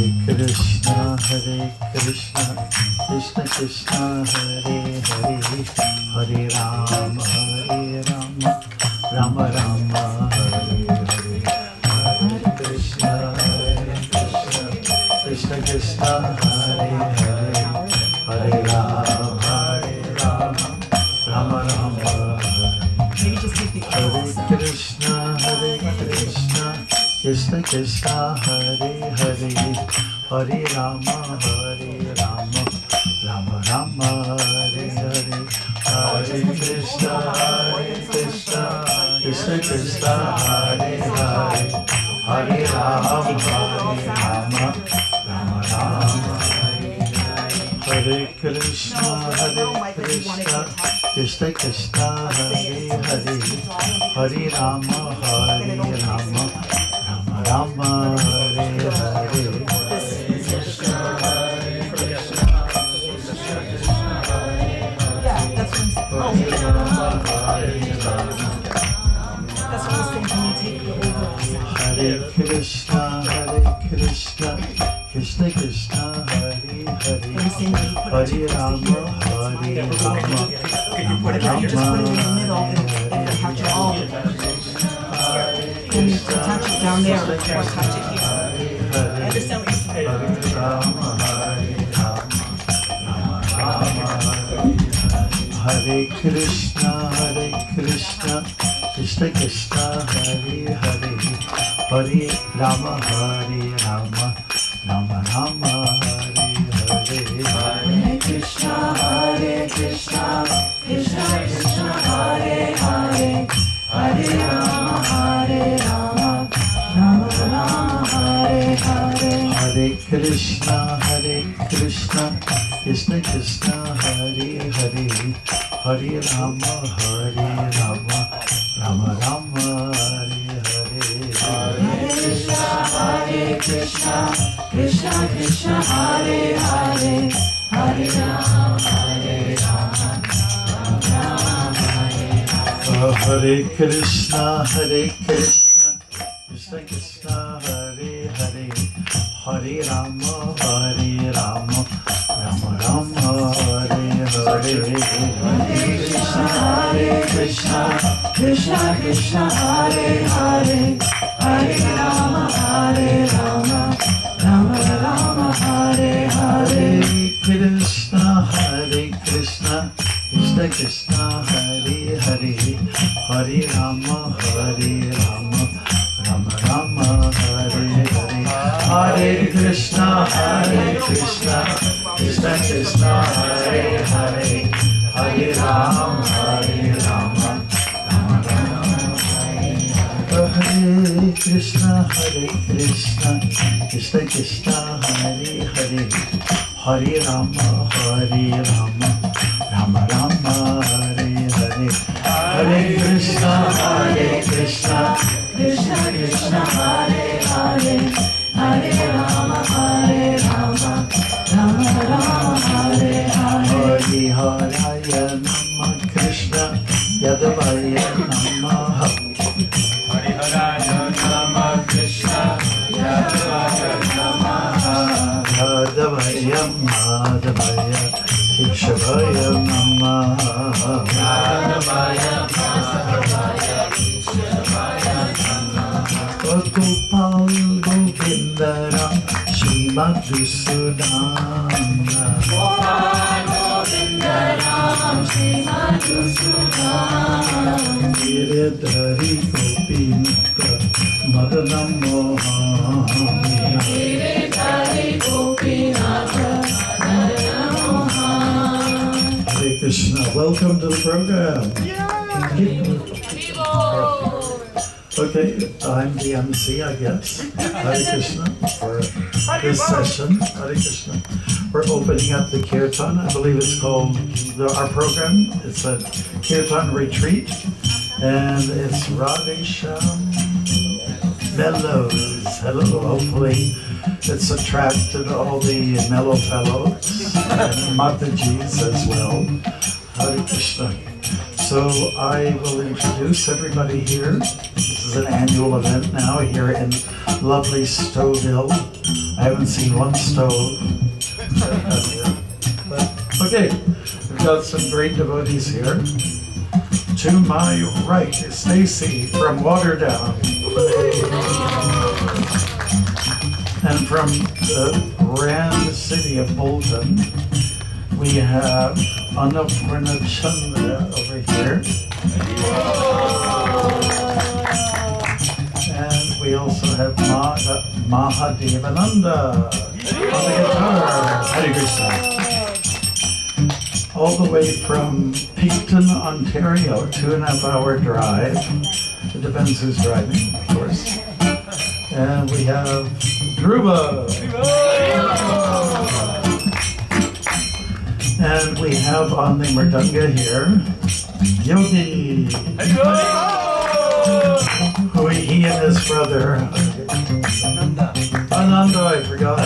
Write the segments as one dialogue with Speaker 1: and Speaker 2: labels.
Speaker 1: Krishna, Hare Krishna, Krishna Krishna, Hare Hare, Hare Rama, Rama Rama, Hare Hare, Hare Krishna, Krishna Krishna, Hare Hare, Hare Rama, Rama Rama, Hare Krishna, Krishna Krishna, Hare Hare, Hare Rama, Rama Rama, Hare Hare, Hare Krishna, Krishna Krishna, Hare Hare, Hare Rama, Rama Rama, Hare Krishna, Krishna Krishna, Hare Hare, Hare Rama, Rama Rama, Hare Hare. Hare Krishna, Krishna Krishna, Hare Hare, Hare Rama,
Speaker 2: You put it down, just put it in the middle and attach it all. And you attach it down there or attach it here. I understand what you're saying.
Speaker 1: Hare Krishna, Krishna Krishna, Hare Hare, Hare Rama, Rama Rama, Hare Hare.
Speaker 3: Hare Krishna, Krishna Krishna, Hare Hare, Hare Rama, Rama Rama, Hare Hare.
Speaker 1: Hare Krishna, Krishna Krishna, Hare Hare, Hare Rama, Rama Rama, Hare Hare.
Speaker 3: Hare Krishna, Krishna Krishna, Hare Hare, Hare Rama,
Speaker 1: Hare Krishna, Krishna Krishna, Hare Hare, Hare Rama, Rama Rama, Hare Hare.
Speaker 3: Hare Krishna, Krishna Krishna, Hare Hare, Hare Rama, Rama Rama, Hare Hare.
Speaker 1: Krishna, Krishna Krishna, Hare Hare, Hare Rama, Rama Rama, Hare Hare. Hare Krishna, Krishna Krishna, Hare Hare, Hare Rama, Rama Rama, Hare Krishna, Krishna Krishna, Hare Hare, Hare Rama, Rama Rama, Hare Hare. Hare Krishna, Krishna
Speaker 3: Krishna, Hare Hare, Hare Rama, Rama Rama, Hare Hare.
Speaker 1: Hare Haraya Namah Krishna Yadavaya Namaha.
Speaker 4: Hare Haraya Namah Krishna Yadavaya Namaha.
Speaker 1: Yadavaya Madhavaya Keshavaya Namaha.
Speaker 4: Yadavaya Madhavaya Keshavaya Namaha.
Speaker 1: Gopal Govindaram Shri Madhusudana.
Speaker 3: Gopal Govindaram, Shri Madhusudana.
Speaker 1: Giridhari Gopinaka Madanam Mohan.
Speaker 3: Giridhari Gopinatha, Madanam Mohan.
Speaker 1: Hare Krishna, welcome to the program. Okay, I'm the MC, I guess. Hare Krishna for this session. Hare Krishna. We're opening up the Kirtan. I believe it's called our program. It's a Kirtan retreat, and it's Radhesham Mellows. Hello, hopefully it's attracted all the mellow fellows and Matajis as well. Hare Krishna. So I will introduce everybody here. This is an annual event now here in lovely Stouffville, I haven't seen one stove. But, okay, we've got some great devotees here. To my right is Stacy from Waterdown. And from the grand city of Bolton, we have Annapurna Chandra over here. And we also have Mahadevananda on the guitar. Hare Krishna. All the way from Picton, Ontario, 2.5 hour drive. It depends who's driving, of course. And we have Dhruva. And we have on the Mridanga here, Yogi. Who he and his brother, Ananda, I forgot.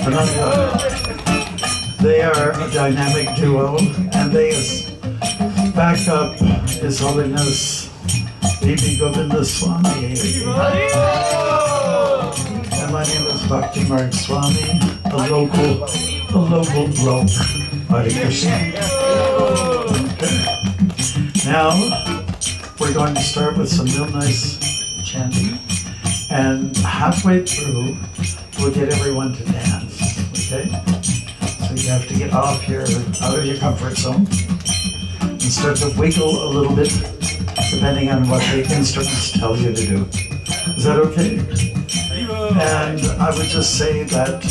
Speaker 1: Ananda. They are a dynamic duo, and they back up His Holiness Bibi Govinda Swami. And my name is Bhakti Marg Swami, a local bloke. Hare Krishna. Now, we're going to start with some real nice chanting, and halfway through, we'll get everyone to dance, okay? So you have to get out of your comfort zone and start to wiggle a little bit, depending on what the instruments tell you to do. Is that okay? And I would just say that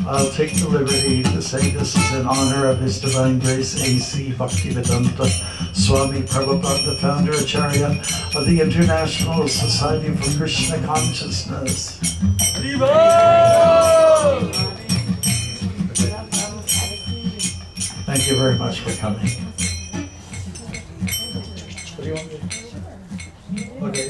Speaker 1: I'll take the liberty to say this is in honor of His Divine Grace A.C. Bhaktivedanta Swami Prabhupada, the founder Acharya of the International Society for Krishna Consciousness. Thank you very much for coming. What do you want me to do? Okay.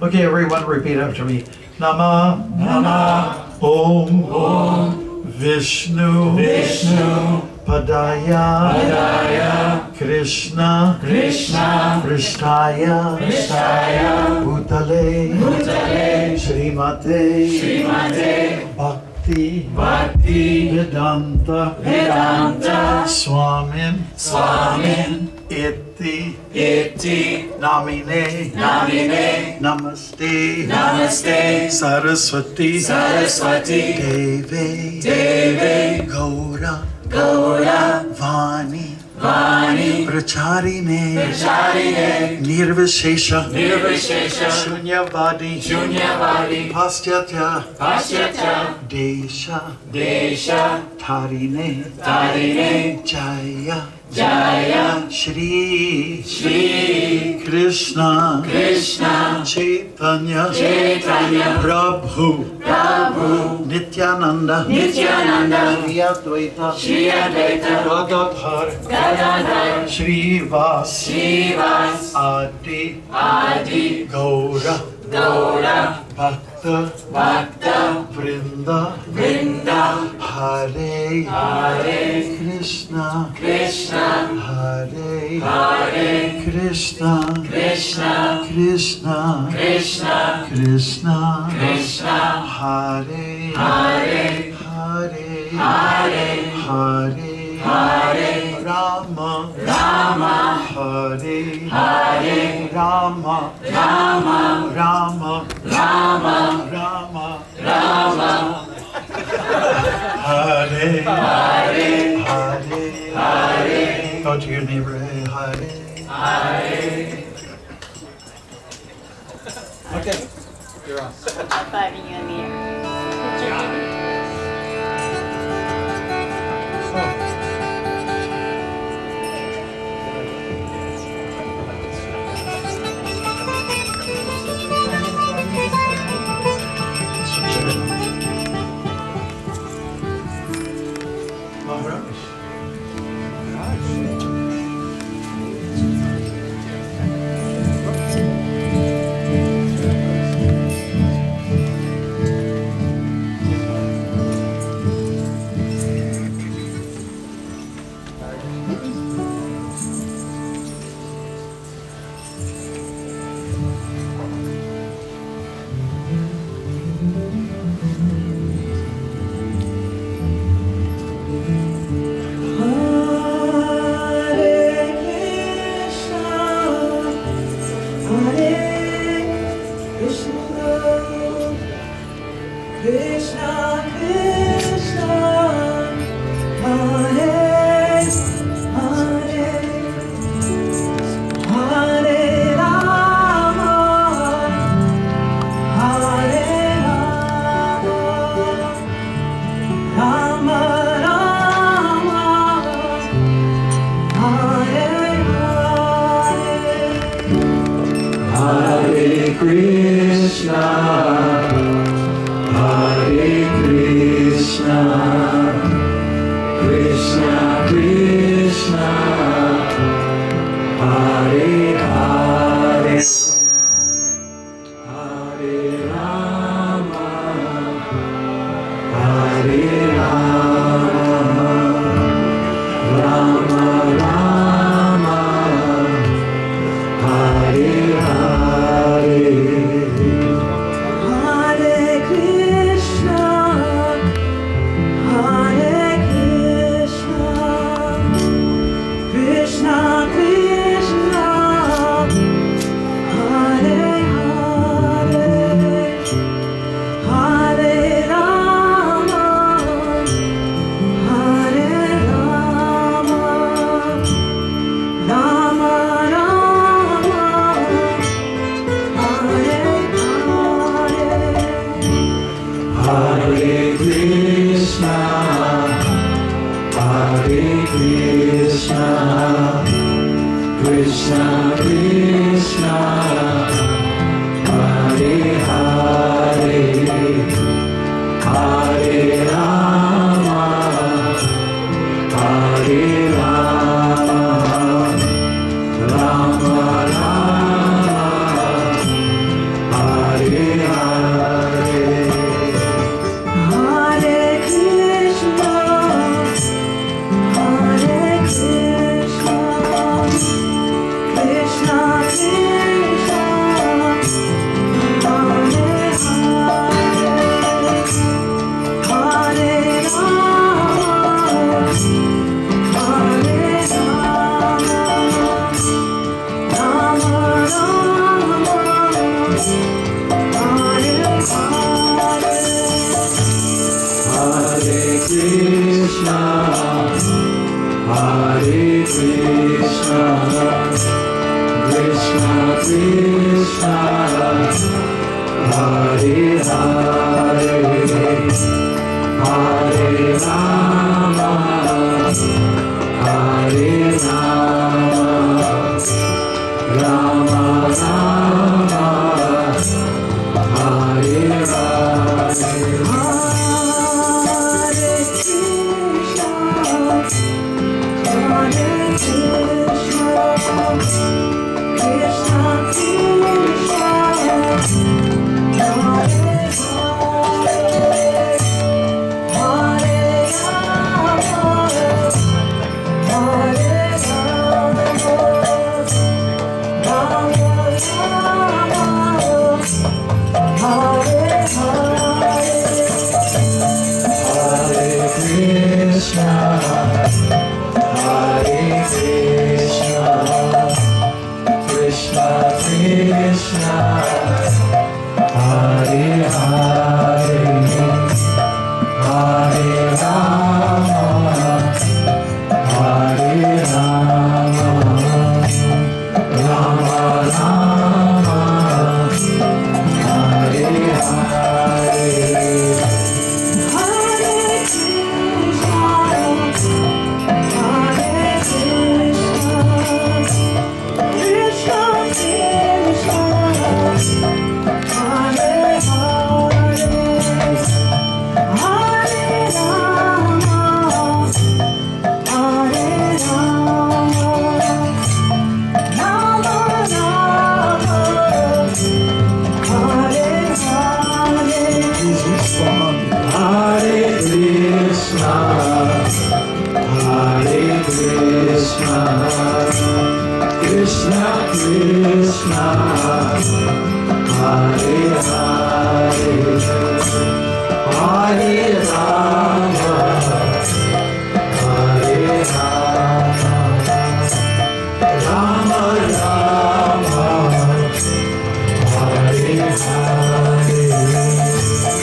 Speaker 1: Okay, everyone repeat after me. Nama, Nama, Om, Om, Vishnu, Vishnu, Padaya, Padaya, Krishna, Krishna, Krishtaya, Krishtaya, Bhutale, Bhutale, Srimate, Srimate, Bhakti, Bhakti, Vedanta, Vedanta, Swamin, Swamin, Iti, Iti, Namine, Namine, Namaste, Namaste, Saraswati, Saraswati, Deve, Deve, Gaura, Gaura, Vani, Vani, Pracharine, Pracharine, Nirvishesha, Nirvishesha, Shunyavadi, Shunyavadi, Paschatya, Paschatya, Desha, Desha, Tarine, Tarine, Jaya, Jaya, Shri, Shri, Krishna, Krishna, Chaitanya, Chaitanya, Prabhu, Prabhu, Nityananda, Nityananda, Shri Advaita, Shri Advaita, Gadadhar, Gadadhar, Shrivas, Shrivas, Adi, Adi, Gaura, Gaura, Bhakta, Bhakta, Vrinda, Vrinda, Hare, Hare, Krishna, Krishna, Hare, Hare, Krishna, Krishna, Krishna, Krishna, Krishna, Krishna, Hare, Hare, Hare, Hare, Hare, Hare, Rama, Rama, Hare, Hare, Rama, Rama, Rama, Rama, Rama, Rama, Hare, Hare, Hare, Hare. Go to your neighbor, hey, Hare, Hare. Okay, you're on.
Speaker 5: High-fiving you in the air.
Speaker 3: Krishna, Krishna, Hare Hare, Hare Rama, Hare Rama, Rama Rama, Hare Hare.
Speaker 5: Hare Krishna, Hare Krishna, Krishna Krishna, Hare Hare, Hare Rama, Hare Rama, Rama Rama, Hare Hare.
Speaker 3: Hare Krishna, Hare Krishna, Krishna Krishna, Hare Hare, Hare Rama, Hare Rama, Rama Rama, Hare Hare.
Speaker 5: Hare Krishna, Hare Krishna, Krishna Krishna, Hare Hare, Hare Rama, Hare Rama, Rama Rama, Hare Hare.
Speaker 3: Hare Krishna, Hare Krishna, Krishna Krishna, Hare Hare, Hare Rama, Hare Rama, Rama Rama, Hare Hare.
Speaker 5: Hare Krishna, Hare Krishna, Krishna Krishna, Hare Hare, Hare Rama, Hare Rama, Rama Rama, Hare Hare.
Speaker 3: Hare Krishna, Hare Krishna, Krishna Krishna, Hare Hare, Hare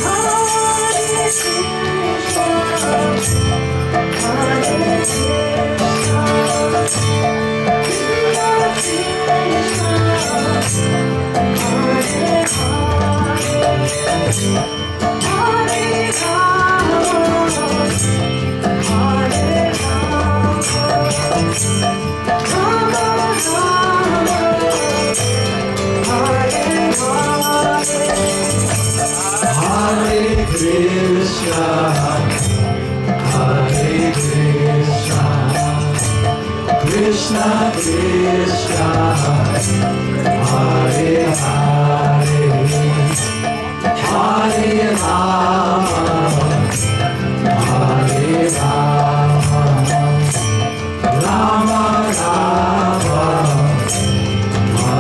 Speaker 3: Hare
Speaker 5: Krishna Krishna Hare Hare Hare Rama Hare Rama Rama Rama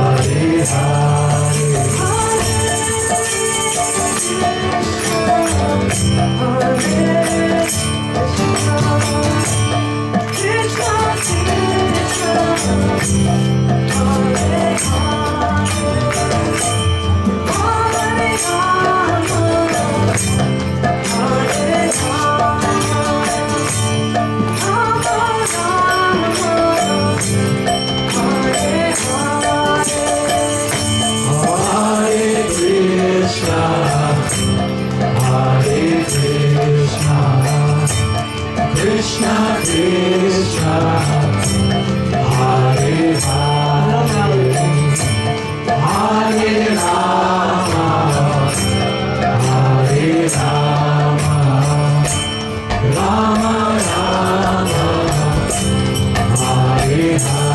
Speaker 5: Hare Hare Hare Krishna, Hare Krishna, Krishna Krishna, Hare Hare, Hare Rama, Hare Rama, Rama Rama, Hare Hare.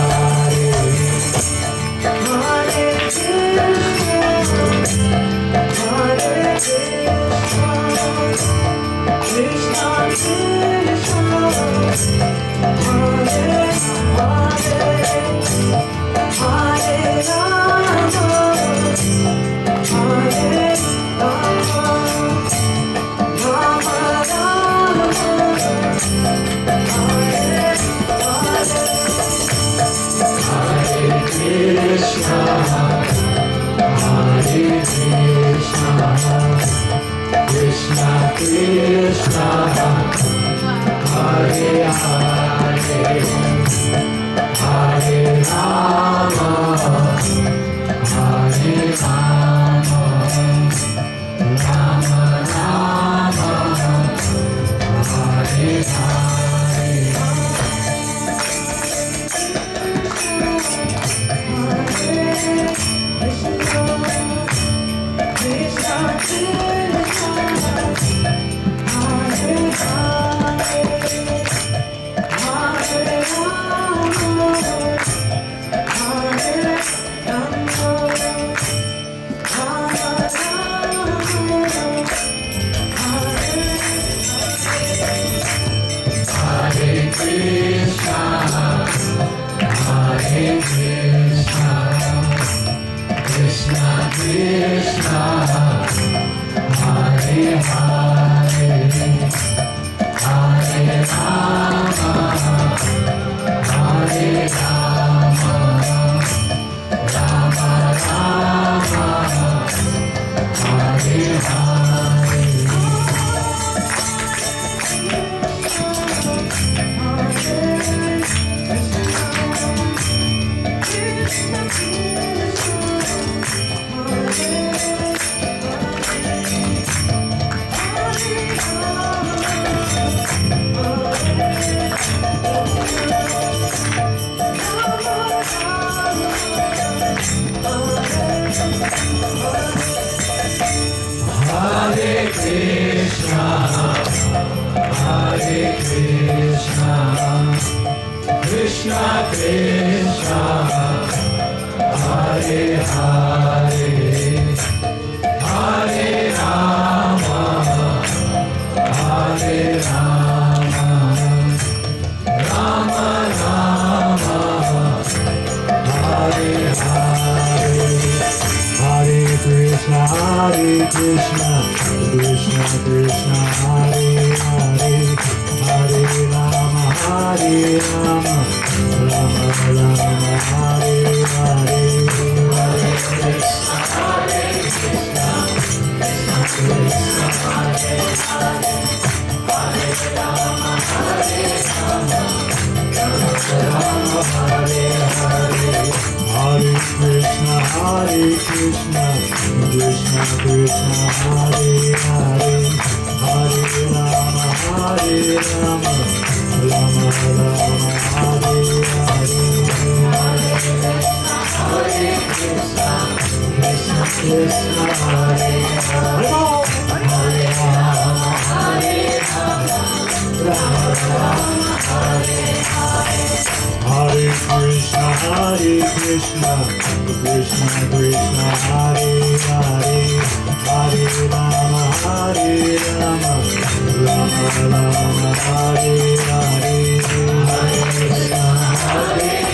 Speaker 5: Krishna Krishna, Hare Hare, Hare Rama, Hare Rama, Rama Rama, Hare Hare. Hare Krishna, Hare Krishna, Krishna Krishna, Hare Hare, Hare Rama, Hare Rama, Rama Rama, Hare Hare. Hare Krishna, Hare Krishna, Krishna Krishna, Hare Hare, Hare Rama, Hare Rama, Rama Rama, Hare Hare. Hare Krishna, Krishna Krishna, Hare Hare, Hare Rama, Hare Rama, Rama Rama, Hare Hare. Hare Krishna, Krishna Krishna, Hare Hare, Hare Rama, Hare Rama, Rama Rama, Hare Hare. Hare Krishna, Krishna Krishna, Hare Hare, Hare Rama, Hare Rama, Rama Rama, Hare Hare. Hare Krishna, Krishna Krishna, Hare Hare, Hare Rama, Hare Rama, Rama Rama, Hare Hare. Hare Krishna, Krishna Krishna, Hare Hare, Hare Rama, Rama Rama, Hare Hare, Hare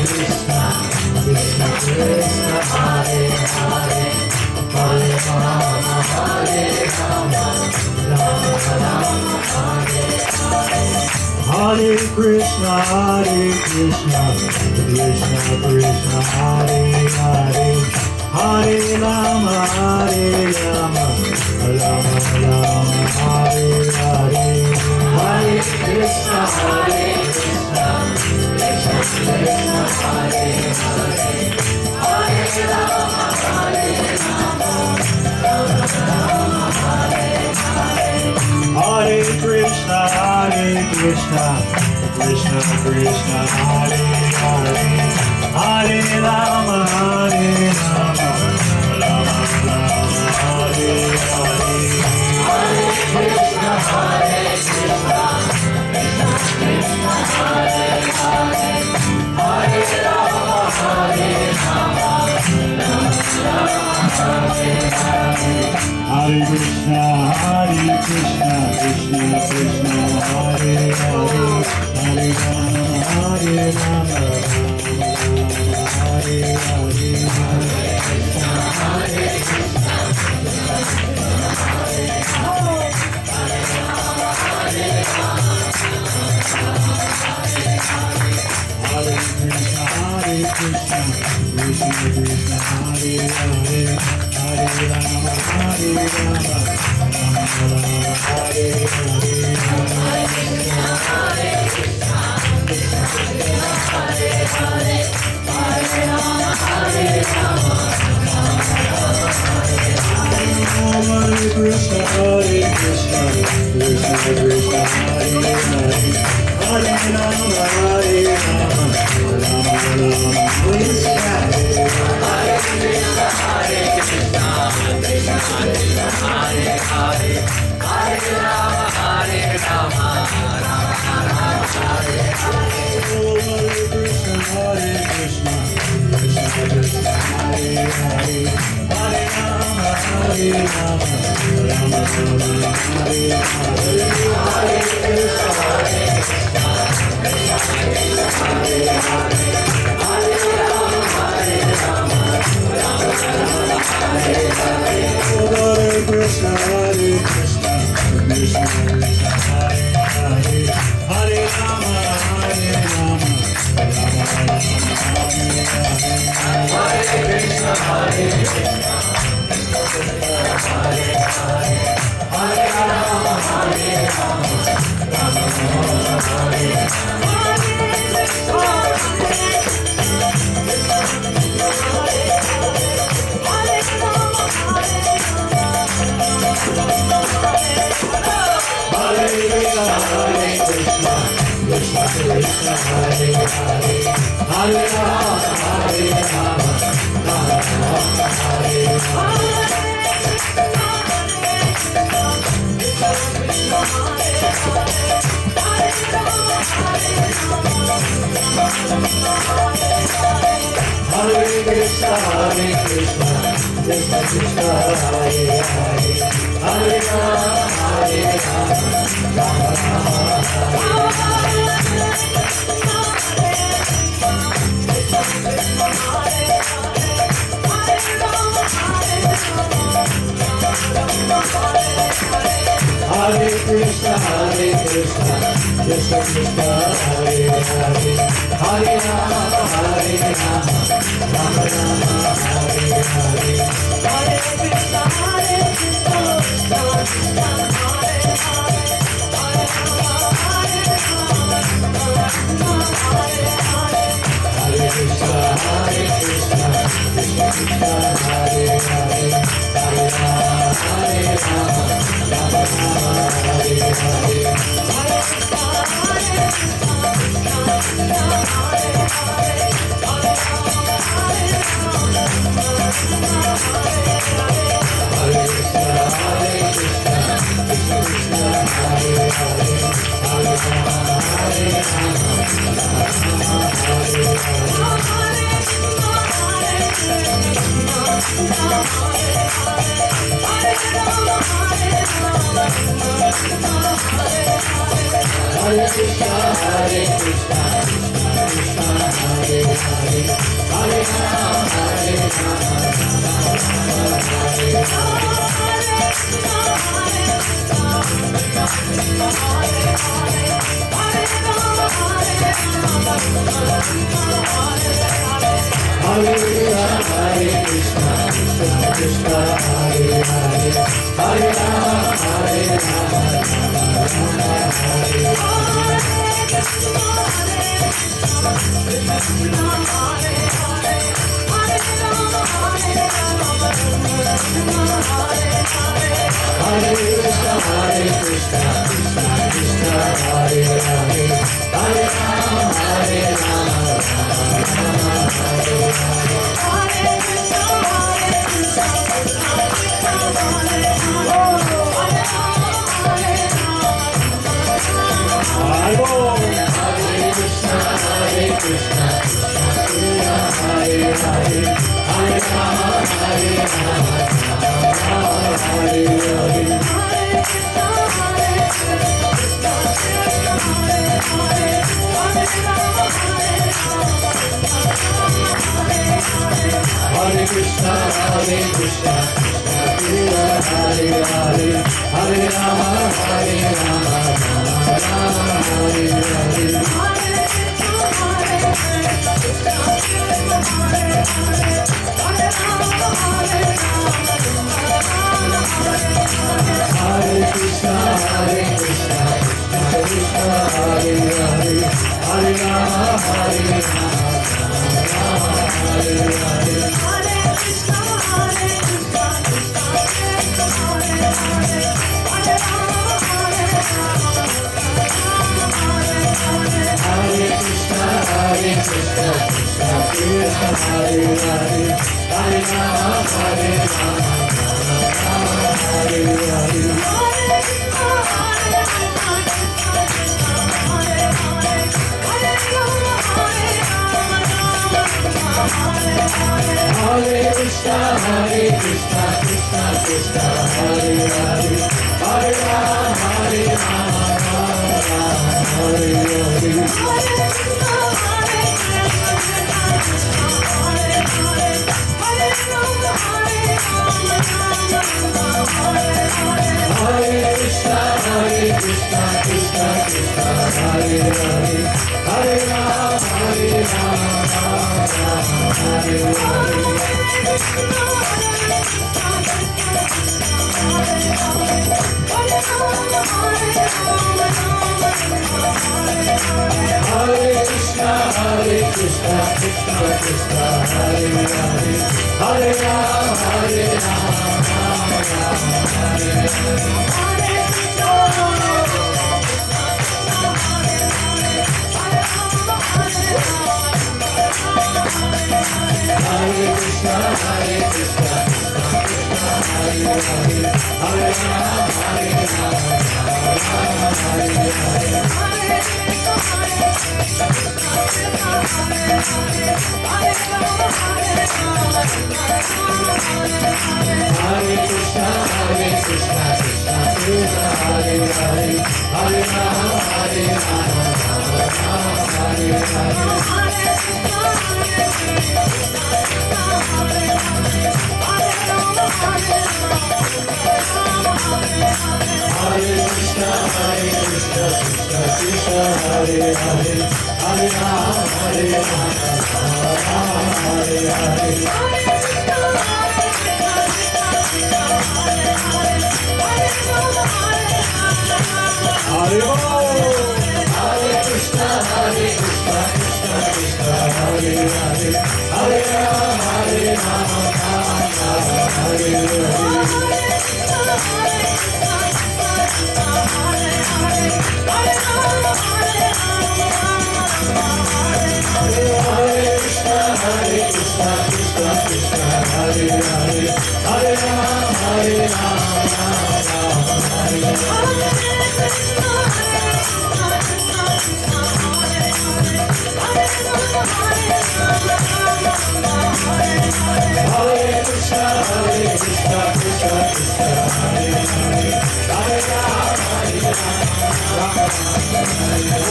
Speaker 5: Krishna, Krishna Krishna, Hare Hare, Hare Rama, Rama Rama, Hare Hare. Hare Krishna, Krishna Krishna, Hare Hare, Hare Rama, Rama Rama, Hare Hare. Hare Krishna, Krishna Krishna, Hare Hare, Hare Rama, Hare Krishna, Krishna Krishna, Hare Hare, Hare Rama, Rama Rama, Hare Hare. Hare Krishna, Krishna Krishna, Hare Hare, Hare Rama, Rama Rama, Hare Hare. Hare Krishna, Krishna Krishna, Hare Hare, Hare Rama, Hare Rama, Hare Hare. Hare Krishna, Krishna Krishna, Hare Hare, Hare Rama, Hare Rama, Hare Hare. Hare Krishna, Krishna Krishna, Hare Hare, Hare Rama, Hare Rama, Rama Rama, Hare
Speaker 3: Hare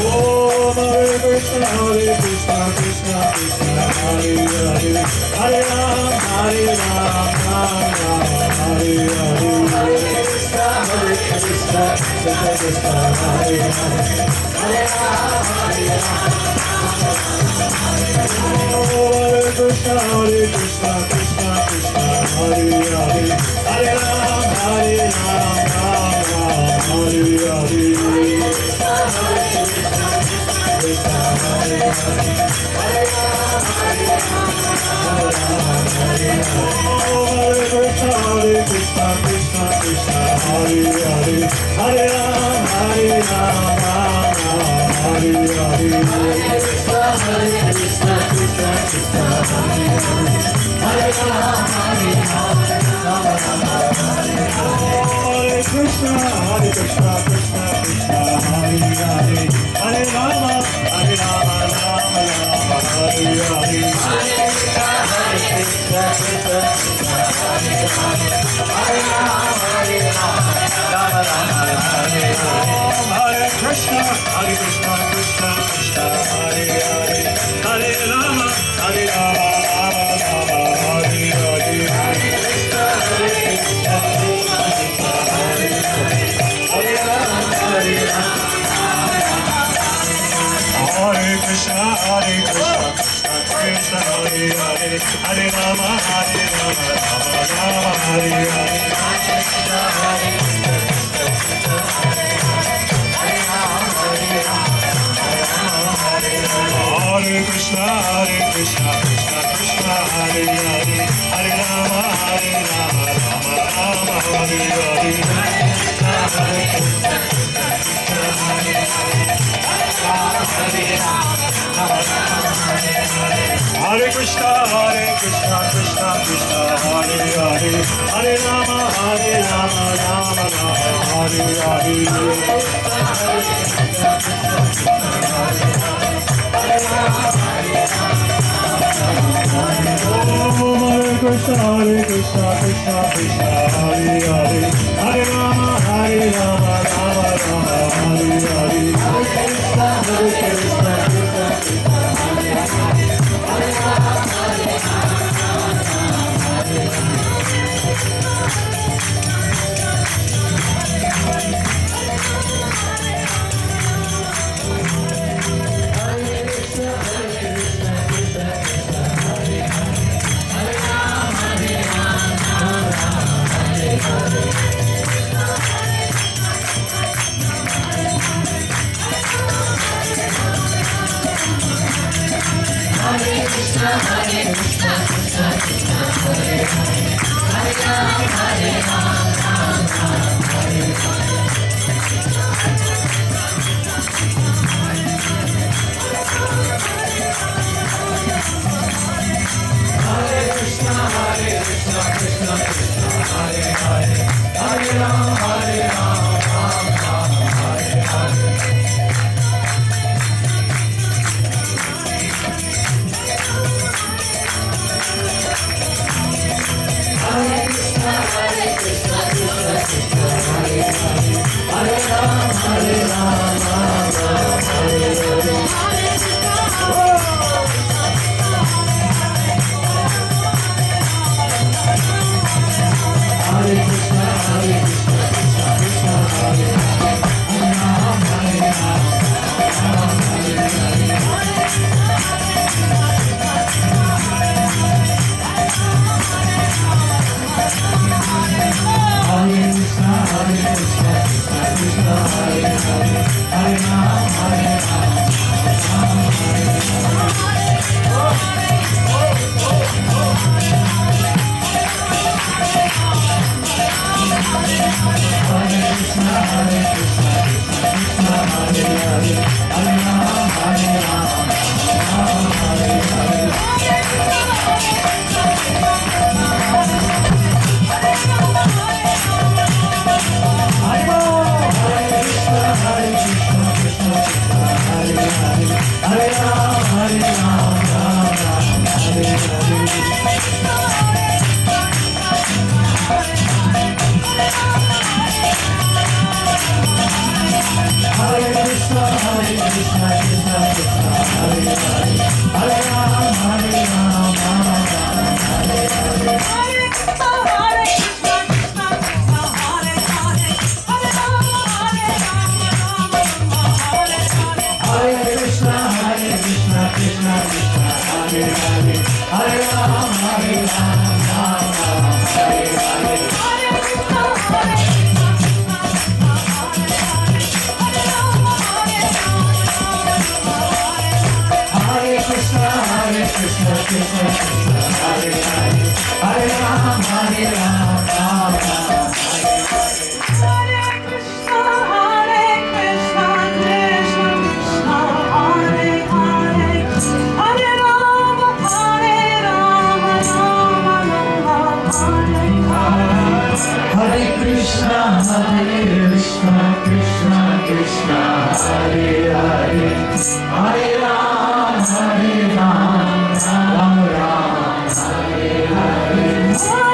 Speaker 5: Om Hare Krishna, Krishna Krishna, Hare Hare, Hare Ram, Ram Hare Hare. Hare Krishna, Krishna Krishna, Hare Hare, Hare Ram, Hare Krishna, Krishna Krishna, Hare Hare, Hare Ram, Hare Hare. Hare Krishna, Krishna Krishna, Hare Hare, Hare Ram, Hare Hare. Krishna, Krishna Krishna, Hare Hare, Hare Ram, Hare Krishna, Krishna Krishna, Hare Hare, Hare Rama, Hare Rama, Rama Rama, Hare Hare. Hare Krishna, Krishna Krishna, Hare Hare, Hare Rama, Hare Rama, Rama Rama, Hare Hare. Hare Krishna, Krishna Krishna, Hare Hare, Hare Rama, Rama Rama, Hare Hare. Hare Krishna, Krishna Krishna, Hare Hare, Hare Rama, Rama Rama, Hare Hare. Hare Krishna, Krishna Krishna, Hare Hare, Hare Rama, Rama Rama, Hare Hare. Hare Krishna, Krishna Krishna, Hare Hare, Hare Rama, Rama Rama, Hare Hare. Hare Krishna, Krishna Krishna, Hare Krishna, Krishna Krishna, Hare Hare, Hare Rama, Hare Rama, Hare Hare.
Speaker 2: Hare Krishna, Hare Krishna, Krishna Krishna, Hare Hare, Hare Rama, Hare Rama, Hare Hare. Hare Krishna, Hare Krishna, Krishna Krishna, Hare Hare, Hare Rama, Hare Rama, Hare Hare. Hare Krishna, Hare Krishna, Krishna Krishna, Hare Hare, Hare Rama, Hare Rama, Rama Rama, Hare Hare. Hare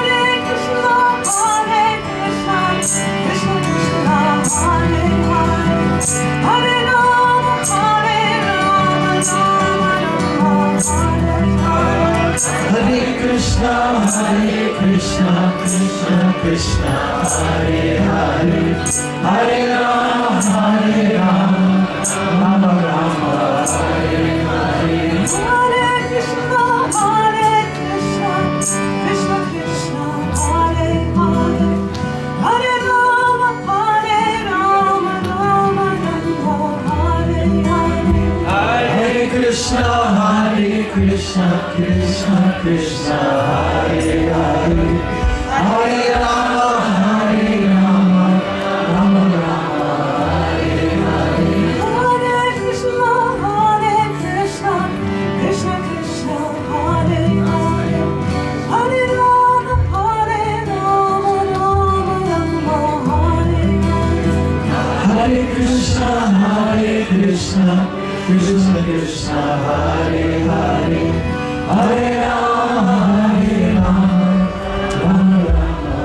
Speaker 2: Krishna, Hare Krishna, Krishna Krishna, Hare Hare, Hare Rama, Hare Rama, Rama Rama, Hare Hare. Hare Krishna, Hare Krishna, Krishna Krishna, Hare Hare, Hare Rama, Hare Rama, Rama Rama, Hare Hare. Hare Krishna, Hare Krishna, Krishna Krishna, Hare Hare, Hare Rama, Hare Rama, Rama Rama, Hare Hare.
Speaker 3: Krishna Krishna, Hare Hare, Hare Rama, Hare Rama, Rama Rama,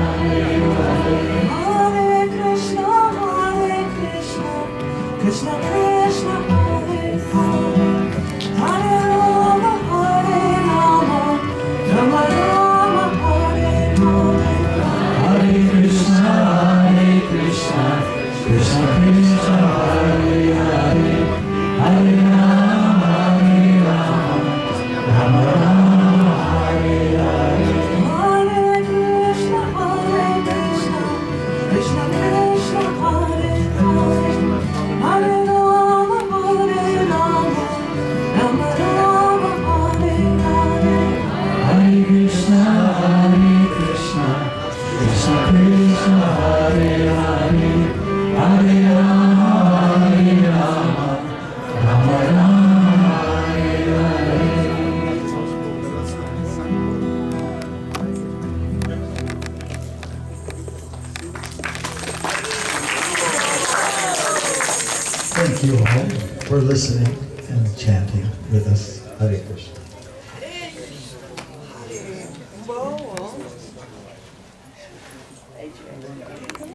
Speaker 3: Hare Hare.
Speaker 5: Hare Krishna, Hare Krishna, Krishna Krishna, Hare Hare, Hare Rama, Hare Rama, Rama Rama, Hare Hare.
Speaker 3: Hare Krishna, Krishna Krishna, Hare Hare, Hare Rama, Hare Rama, Rama Rama, Hare Hare.
Speaker 5: Hare Krishna, Hare Krishna, Krishna Krishna, Hare Hare, Hare Rama, Hare Rama, Rama Rama, Hare Hare.
Speaker 1: Thank you all for listening and chanting with us. Hare Krishna.